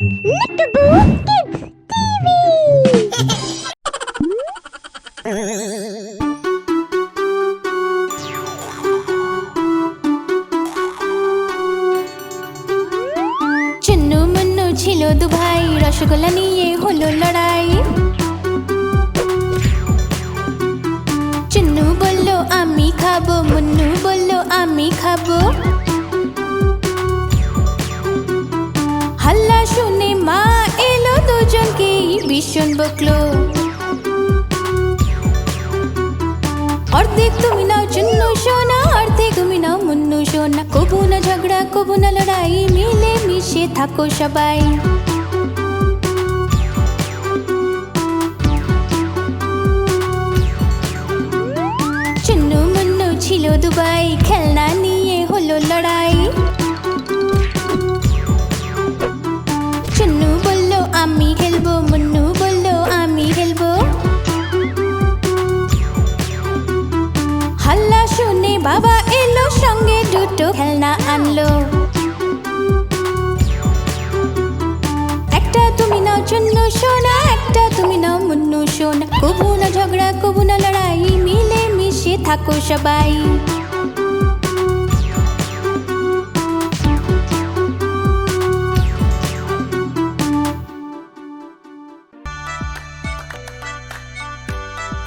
Nickaboo Kids TV! Chunnu Munnu ছিল দু ভাই, রসগোল্লা নিয়ে হলো লড়াই। চুন্নু বলল আমি খাবো, মুন্নু বলল আমি খাবো। হাল্লা শুনে মা এলো, দুজনকেই ভীষণ বকলো। অর্ধেক তুমি নাও চুন্নু সোনা, অর্ধেক তুমি নাও মুন্নু সোনা। কবু না ঝগড়া, কবু না লড়াই, মিলে মিশে থাকো সবাই। চুন্নু মুন্নু ছিল দুবাই, খেলনা নিয়ে হলো লড়াই। চুন্নু বলল আমি খেলবো, মুন্নু বলল আমি খেলবো। হাল্লা শুনে বাবা এলো, সঙ্গে দুটো খেলনা আনলো। একটা তুমি নাও চুন্নু সোনা, একটা তুমি নাও মুন্নু সোনা। কবু না ঝগড়া, কবু না লড়াই, মিলে মিশে থাকো সবাই।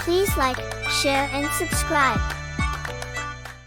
Please like, share and subscribe.